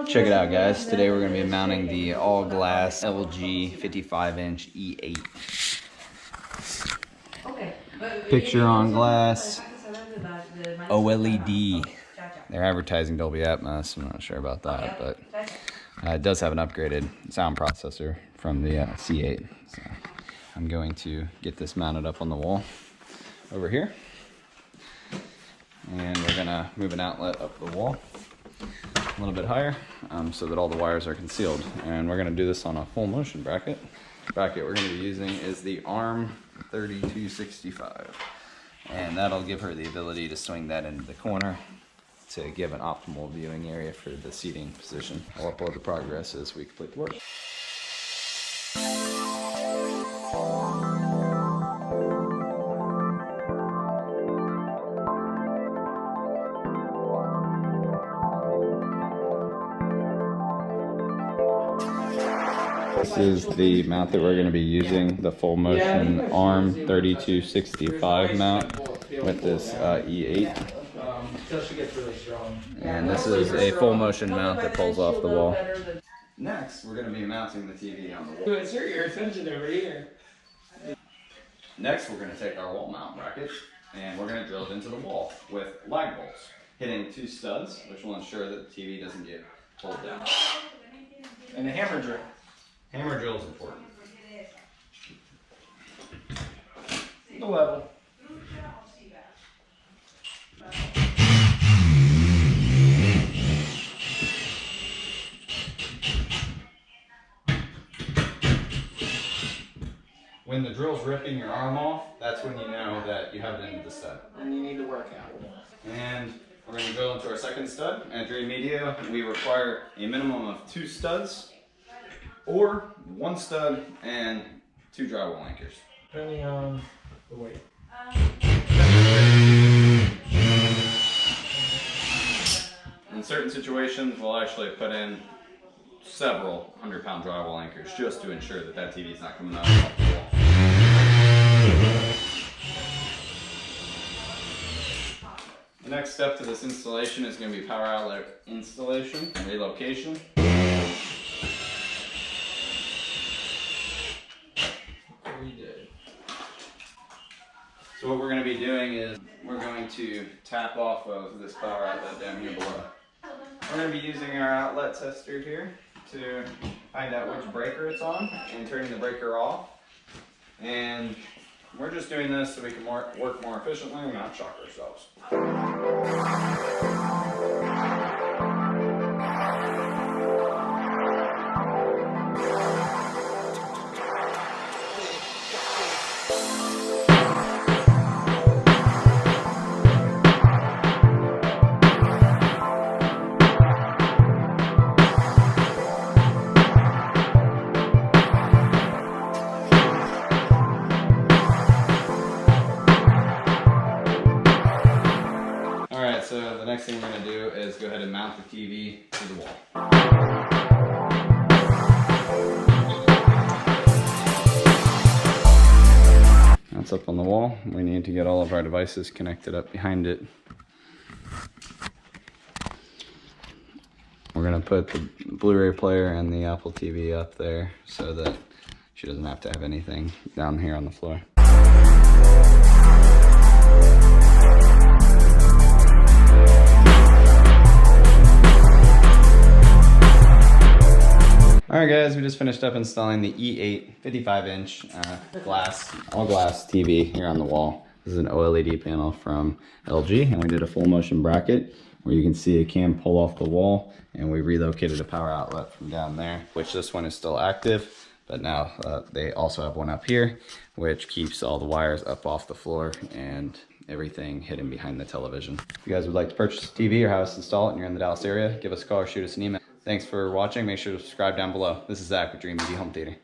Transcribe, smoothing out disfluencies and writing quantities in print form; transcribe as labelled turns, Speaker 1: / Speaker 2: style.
Speaker 1: Check it out, guys. Today we're going to be mounting the all-glass LG 55-inch E8. Picture on glass, OLED. They're advertising Dolby Atmos. I'm not sure about that, but it does have an upgraded sound processor from the C8. So I'm going to get this mounted up on the wall over here. And we're going to move an outlet up the wall a little bit higher so that all the wires are concealed. And we're going to do this on a full motion bracket. The bracket we're going to be using is the ARM 3265. And that'll give her the ability to swing that into the corner to give an optimal viewing area for the seating position. I'll upload the progress as we complete the work. This is the mount that we're going to be using, the full motion ARM 3265 mount with this E8. And this is a full motion mount that pulls off the wall. Next, we're going to be mounting the TV on the wall.
Speaker 2: Insert your attention over here.
Speaker 1: Next, we're going to take our wall mount bracket and we're going to drill it into the wall with lag bolts, hitting 2 studs, which will ensure that the TV doesn't get pulled down.
Speaker 2: And a hammer drill.
Speaker 1: Hammer drill is important.
Speaker 2: The level.
Speaker 1: When the drill's ripping your arm off, that's when you know that you have it into the stud.
Speaker 2: And you need to work out.
Speaker 1: And we're going to drill into our second stud. At Dreamedia, we require a minimum of 2 studs, or 1 stud and 2 drywall anchors.
Speaker 2: Depending on the weight.
Speaker 1: In certain situations, we'll actually put in several 100-pound drywall anchors just to ensure that that TV is not coming out off the wall. The next step to this installation is going to be power outlet installation and relocation. So what we're going to be doing is we're going to tap off of this power outlet down here below. We're going to be using our outlet tester here to find out which breaker it's on and turning the breaker off. And we're just doing this so we can work more efficiently and not shock ourselves. So the next thing we're going to do is go ahead and mount the TV to the wall. That's up on the wall. We need to get all of our devices connected up behind it. We're going to put the Blu-ray player and the Apple TV up there so that she doesn't have to have anything down here on the floor. Alright guys, we just finished up installing the E8 55-inch all-glass TV here on the wall. This is an OLED panel from LG, and we did a full motion bracket where you can see it can pull off the wall, and we relocated a power outlet from down there, which this one is still active, but now they also have one up here, which keeps all the wires up off the floor and everything hidden behind the television. If you guys would like to purchase a TV or have us install it and you're in the Dallas area, give us a call or shoot us an email. Thanks for watching. Make sure to subscribe down below. This is Zach with Dreamedia Home Theater.